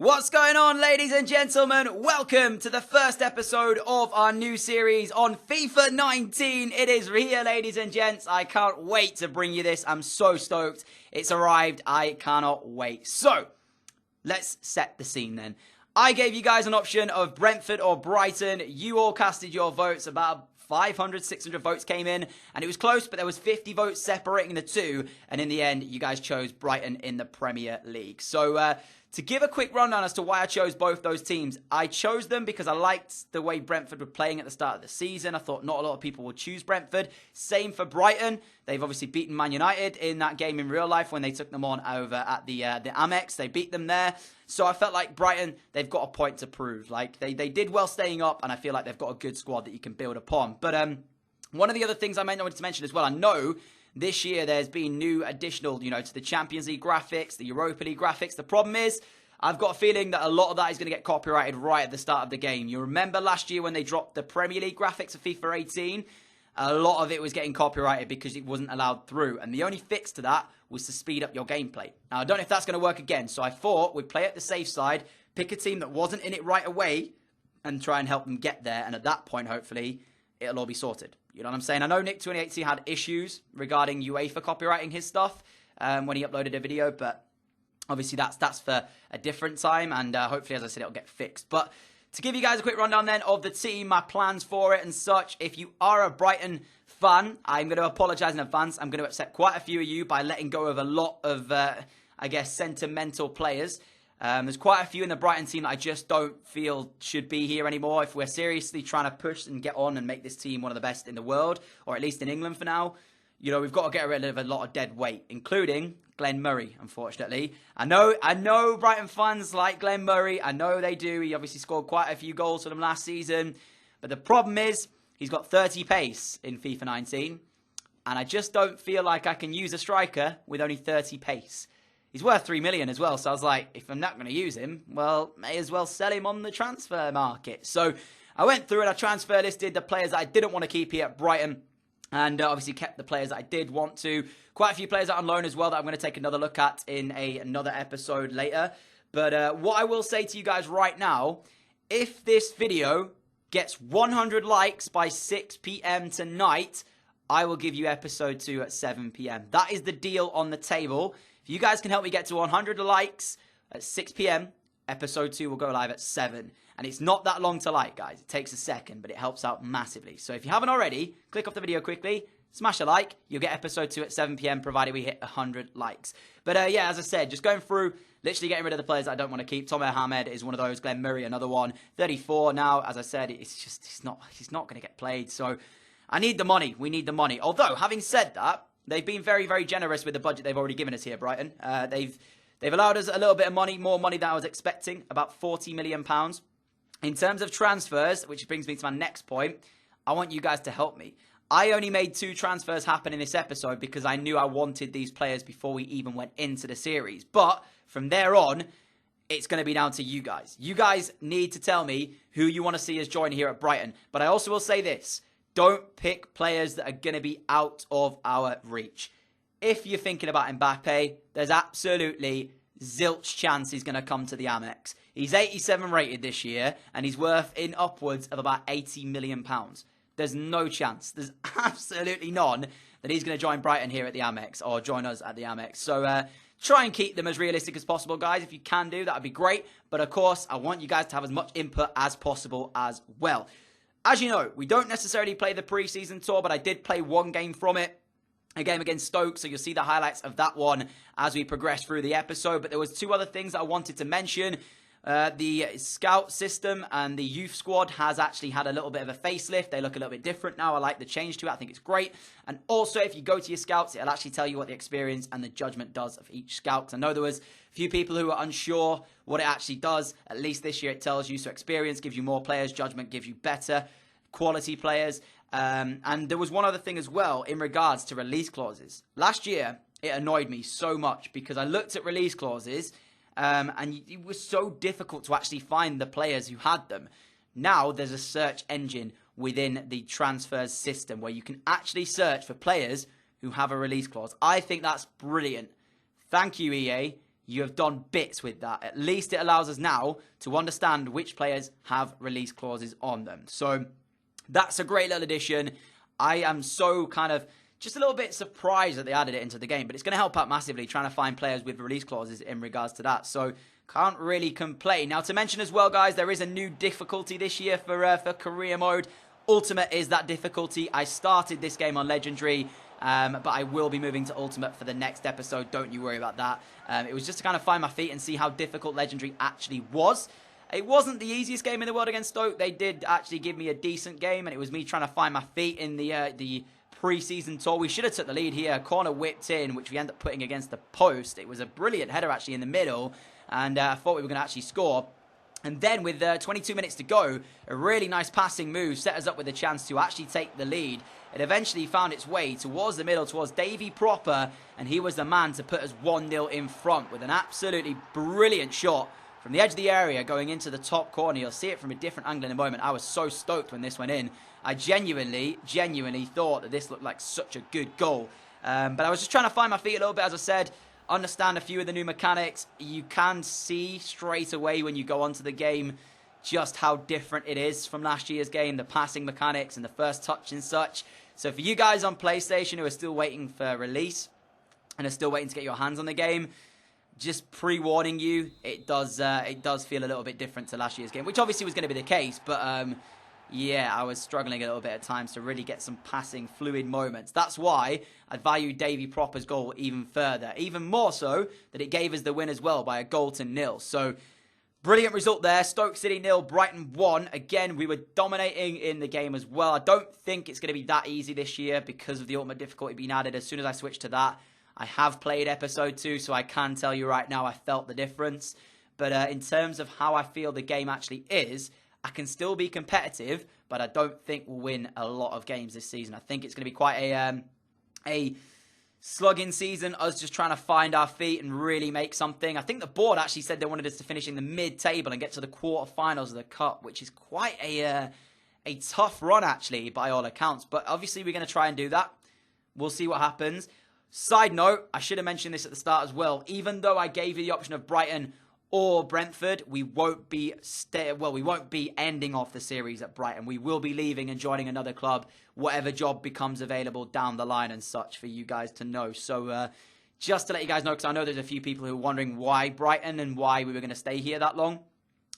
What's going on, ladies and gentlemen? Welcome to the first episode of our new series on FIFA 19. It is here, ladies and gents. I can't wait to bring you this. I'm so stoked. It's arrived. I cannot wait. So, let's set the scene then. I gave you guys an option of Brentford or Brighton. You all casted your votes. About 500, 600 votes came in, and it was close, but there was 50 votes separating the two, and in the end, you guys chose Brighton in the Premier League. So, to give a quick rundown as to why I chose both those teams, I chose them because I liked the way Brentford were playing at the start of the season. I thought not a lot of people would choose Brentford. Same for Brighton. They've obviously beaten Man United in that game in real life when they took them on over at the Amex. They beat them there. So I felt like Brighton, they've got a point to prove. Like they did well staying up, and I feel like they've got a good squad that you can build upon. But one of the other things I wanted to mention as well, I know this year there's been new additional, to the Champions League graphics, the Europa League graphics. The problem is, I've got a feeling that a lot of that is going to get copyrighted right at the start of the game. You remember last year when they dropped the Premier League graphics of FIFA 18? A lot of it was getting copyrighted because it wasn't allowed through. And the only fix to that was to speed up your gameplay. Now, I don't know if that's going to work again. So I thought we'd play at the safe side, pick a team that wasn't in it right away, and try and help them get there. And at that point, hopefully, it'll all be sorted. You know what I'm saying? I know Nick 2018 had issues regarding UEFA copyrighting his stuff when he uploaded a video, but obviously that's for a different time, and hopefully, as I said, it'll get fixed. But to give you guys a quick rundown then of the team, my plans for it and such, if you are a Brighton fan, I'm going to apologise in advance. I'm going to upset quite a few of you by letting go of a lot of, I guess, sentimental players. There's quite a few in the Brighton team that I just don't feel should be here anymore. If we're seriously trying to push and get on and make this team one of the best in the world, or at least in England for now, we've got to get rid of a lot of dead weight, including Glenn Murray, unfortunately. I know Brighton fans like Glenn Murray. I know they do. He obviously scored quite a few goals for them last season. But the problem is, he's got 30 pace in FIFA 19. And I just don't feel like I can use a striker with only 30 pace. He's worth 3 million as well. So I was like, if I'm not going to use him, well, may as well sell him on the transfer market. So I went through and I transfer listed the players that I didn't want to keep here at Brighton. And obviously kept the players that I did want to. Quite a few players out on loan as well that I'm going to take another look at in another episode later. But what I will say to you guys right now, if this video gets 100 likes by 6 p.m. tonight, I will give you episode 2 at 7 p.m. That is the deal on the table. If you guys can help me get to 100 likes at 6 p.m., episode 2 will go live at 7. And it's not that long to like, guys. It takes a second, but it helps out massively. So if you haven't already, click off the video quickly, smash a like. You'll get episode 2 at 7 p.m. provided we hit 100 likes. But yeah, as I said, just going through, literally getting rid of the players that I don't want to keep. Tom Hamed is one of those. Glenn Murray, another one. 34 now. As I said, he's not going to get played. So I need the money. We need the money. Although, having said that, they've been very, very generous with the budget they've already given us here, Brighton. They've allowed us a little bit of money, more money than I was expecting, about £40 million. In terms of transfers, which brings me to my next point, I want you guys to help me. I only made 2 transfers happen in this episode because I knew I wanted these players before we even went into the series. But from there on, it's going to be down to you guys. You guys need to tell me who you want to see us join here at Brighton. But I also will say this. Don't pick players that are going to be out of our reach. If you're thinking about Mbappe, there's absolutely zilch chance he's going to come to the Amex. He's 87 rated this year, and he's worth in upwards of about £80 million. There's no chance. There's absolutely none that he's going to join Brighton here at the Amex, or join us at the Amex. So try and keep them as realistic as possible, guys. If you can do, that would be great. But of course, I want you guys to have as much input as possible as well. As you know, we don't necessarily play the pre-season tour, but I did play one game from it. A game against Stoke, so you'll see the highlights of that one as we progress through the episode. But there was 2 other things that I wanted to mention. The scout system and the youth squad has actually had a little bit of a facelift. They look a little bit different now. I like the change to it. I think it's great. And also, if you go to your scouts, it'll actually tell you what the experience and the judgment does of each scout. 'Cause I know there was a few people who were unsure what it actually does. At least this year it tells you. So experience gives you more players. Judgment gives you better quality players. And there was one other thing as well in regards to release clauses. Last year, it annoyed me so much because I looked at release clauses and it was so difficult to actually find the players who had them. Now, there's a search engine within the transfers system where you can actually search for players who have a release clause. I think that's brilliant. Thank you, EA. you have done bits with that. At least it allows us now to understand which players have release clauses on them. So that's a great little addition. I am so kind of just a little bit surprised that they added it into the game, but it's going to help out massively trying to find players with release clauses in regards to that. So can't really complain. Now, to mention as well, guys, there is a new difficulty this year for career mode. Ultimate is that difficulty. I started this game on Legendary, but I will be moving to Ultimate for the next episode. Don't you worry about that. It was just to kind of find my feet and see how difficult Legendary actually was. It wasn't the easiest game in the world against Stoke. They did actually give me a decent game, and it was me trying to find my feet in the pre-season tour. We should have took the lead here. Corner whipped in, which we ended up putting against the post. It was a brilliant header actually in the middle, and I thought we were going to actually score. And then with 22 minutes to go, a really nice passing move set us up with a chance to actually take the lead. It eventually found its way towards the middle, towards Davy Proper, and he was the man to put us 1-0 in front with an absolutely brilliant shot from the edge of the area going into the top corner. You'll see it from a different angle in a moment. I was so stoked when this went in. I genuinely thought that this looked like such a good goal. But I was just trying to find my feet a little bit, as I said, understand a few of the new mechanics. You can see straight away when you go onto the game just how different it is from last year's game, the passing mechanics and the first touch and such. So for you guys on PlayStation who are still waiting for release and are still waiting to get your hands on the game, just pre-warning you, it does feel a little bit different to last year's game, which obviously was going to be the case, but yeah, I was struggling a little bit at times to really get some passing fluid moments. That's why I value Davy Proper's goal even further, even more so that it gave us the win as well by a goal to 0. So brilliant result there. Stoke City 0, Brighton 1. Again, we were dominating in the game as well. I don't think it's going to be that easy this year because of the ultimate difficulty being added. As soon as I switch to that, I have played episode 2, so I can tell you right now I felt the difference. But in terms of how I feel the game actually is, I can still be competitive, but I don't think we'll win a lot of games this season. I think it's going to be quite a slugging season, us just trying to find our feet and really make something. I think the board actually said they wanted us to finish in the mid-table and get to the quarterfinals of the Cup, which is quite a tough run, actually, by all accounts. But obviously, we're going to try and do that. We'll see what happens. Side note, I should have mentioned this at the start as well. Even though I gave you the option of Brighton or Brentford, we won't be ending off the series at Brighton. We will be leaving and joining another club, whatever job becomes available down the line and such for you guys to know. So just to let you guys know, because I know there's a few people who are wondering why Brighton and why we were going to stay here that long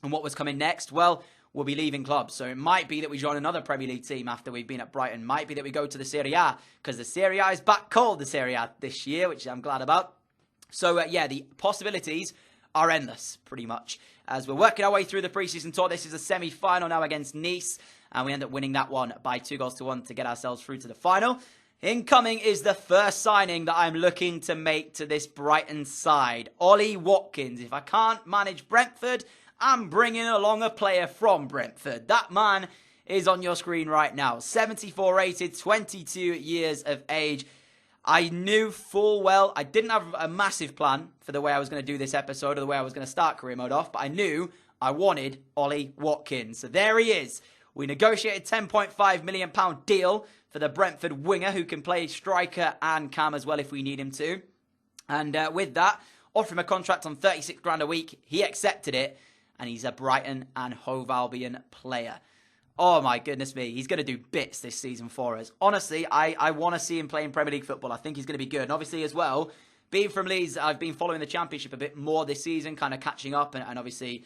and what was coming next. Well, we'll be leaving clubs. So it might be that we join another Premier League team after we've been at Brighton. Might be that we go to the Serie A, because the Serie A is back called the Serie A this year, which I'm glad about. So yeah, the possibilities are endless, pretty much. As we're working our way through the preseason tour, this is a semi-final now against Nice, and we end up winning that one by 2-1 to get ourselves through to the final. Incoming is the first signing that I'm looking to make to this Brighton side, Ollie Watkins. If I can't manage Brentford, I'm bringing along a player from Brentford. That man is on your screen right now. 74 rated, 22 years of age. I knew full well, I didn't have a massive plan for the way I was going to do this episode or the way I was going to start career mode off, but I knew I wanted Ollie Watkins. So there he is. We negotiated a £10.5 million deal for the Brentford winger who can play striker and cam as well if we need him to. And with that, offer him a contract on 36 grand a week. He accepted it, and he's a Brighton and Hove Albion player. Oh my goodness me, he's going to do bits this season for us. Honestly, I want to see him playing Premier League football. I think he's going to be good. And obviously as well, being from Leeds, I've been following the Championship a bit more this season, kind of catching up and obviously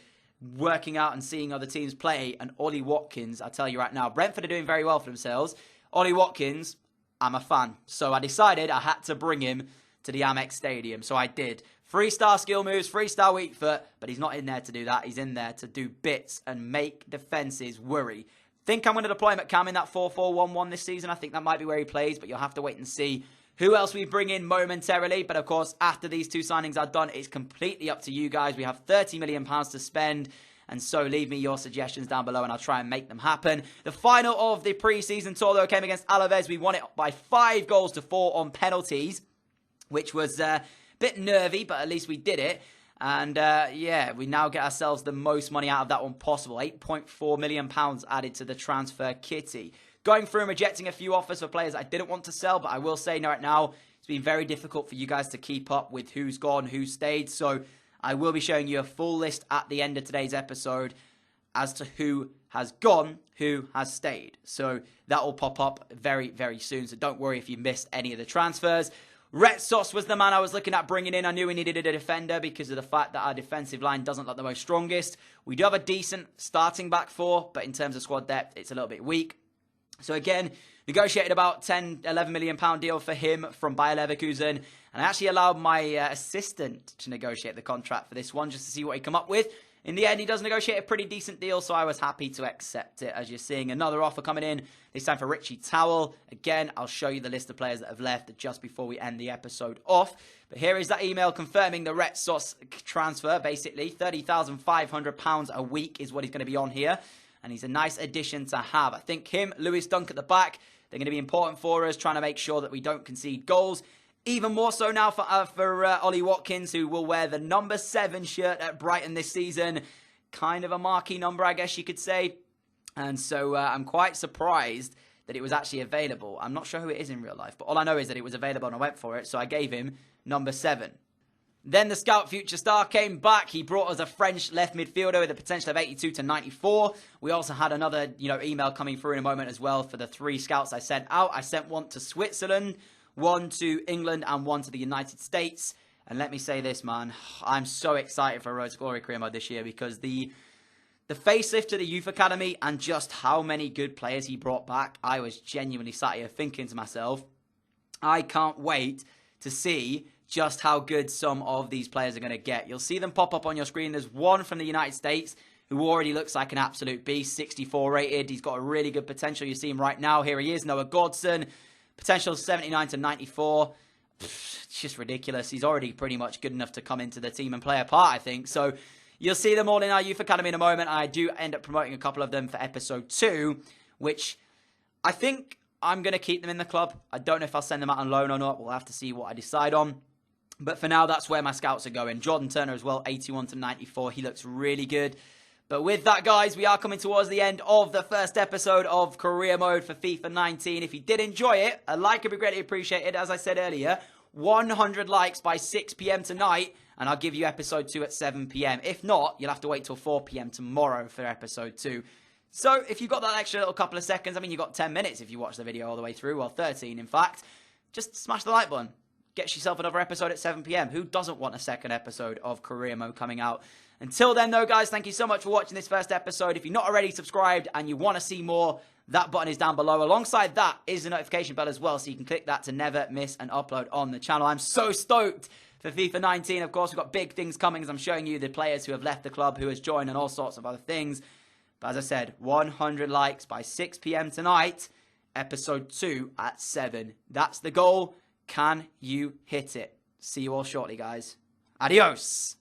working out and seeing other teams play. And Ollie Watkins, I tell you right now, Brentford are doing very well for themselves. Ollie Watkins, I'm a fan. So I decided I had to bring him to the Amex Stadium. So I did. 3-star skill moves, 3-star weak foot, but he's not in there to do that. He's in there to do bits and make defences worry. Think I'm going to deploy him at cam in that 4-4-1-1 this season. I think that might be where he plays, but you'll have to wait and see who else we bring in momentarily. But of course, after these two signings are done, it's completely up to you guys. We have £30 million to spend, and so leave me your suggestions down below and I'll try and make them happen. The final of the pre-season tour, though, came against Alaves. We won it by 5-4 on penalties, which was a bit nervy, but at least we did it. And yeah, we now get ourselves the most money out of that one possible. £8.4 million added to the transfer kitty. Going through and rejecting a few offers for players I didn't want to sell, but I will say right now, it's been very difficult for you guys to keep up with who's gone, who's stayed. So I will be showing you a full list at the end of today's episode as to who has gone, who has stayed. So that will pop up very, very soon. So don't worry if you missed any of the transfers. Red Sauce was the man I was looking at bringing in. I knew we needed a defender because of the fact that our defensive line doesn't look the most strongest. We do have a decent starting back four, but in terms of squad depth, it's a little bit weak. So again, negotiated about £11 million deal for him from Bayer Leverkusen. And I actually allowed my assistant to negotiate the contract for this one just to see what he come up with. In the end, he does negotiate a pretty decent deal, so I was happy to accept it. As you're seeing, another offer coming in, this time for Richie Towell. Again, I'll show you the list of players that have left just before we end the episode off. But here is that email confirming the Red Sauce transfer, basically. £30,500 a week is what he's going to be on here. And he's a nice addition to have. I think him, Lewis Dunk at the back, they're going to be important for us, trying to make sure that we don't concede goals. Even more so now for Ollie Watkins, who will wear the number 7 shirt at Brighton this season. Kind of a marquee number, I guess you could say. And so I'm quite surprised that it was actually available. I'm not sure who it is in real life, but all I know is that it was available and I went for it. So I gave him number 7. Then the Scout Future Star came back. He brought us a French left midfielder with a potential of 82 to 94. We also had another email coming through in a moment as well for the 3 scouts I sent out. I sent one to Switzerland, one to England, and one to the United States. And let me say this, man. I'm so excited for Road to Glory career mode this year because the facelift to the Youth Academy and just how many good players he brought back, I was genuinely sat here thinking to myself, I can't wait to see just how good some of these players are going to get. You'll see them pop up on your screen. There's one from the United States who already looks like an absolute beast, 64 rated. He's got a really good potential. You see him right now. Here he is, Noah Godson. Potential 79 to 94. It's just ridiculous. He's already pretty much good enough to come into the team and play a part, I think. So you'll see them all in our Youth Academy in a moment. I do end up promoting a couple of them for episode 2, which I think I'm going to keep them in the club. I don't know if I'll send them out on loan or not. We'll have to see what I decide on. But for now, that's where my scouts are going. Jordan Turner as well, 81 to 94. He looks really good. But with that, guys, we are coming towards the end of the first episode of Career Mode for FIFA 19. If you did enjoy it, a like would be greatly appreciated. As I said earlier, 100 likes by 6 p.m. tonight, and I'll give you episode 2 at 7 p.m. If not, you'll have to wait till 4 p.m. tomorrow for episode 2. So if you've got that extra little couple of seconds, I mean, you've got 10 minutes if you watch the video all the way through, well, 13 in fact, just smash the like button. Get yourself another episode at 7 p.m. Who doesn't want a second episode of Career Mode coming out? Until then, though, guys, thank you so much for watching this first episode. If you're not already subscribed and you want to see more, that button is down below. Alongside that is the notification bell as well, so you can click that to never miss an upload on the channel. I'm so stoked for FIFA 19. Of course, we've got big things coming as I'm showing you the players who have left the club, who has joined, and all sorts of other things. But as I said, 100 likes by 6 p.m. tonight, episode 2 at 7. That's the goal. Can you hit it? See you all shortly, guys. Adios.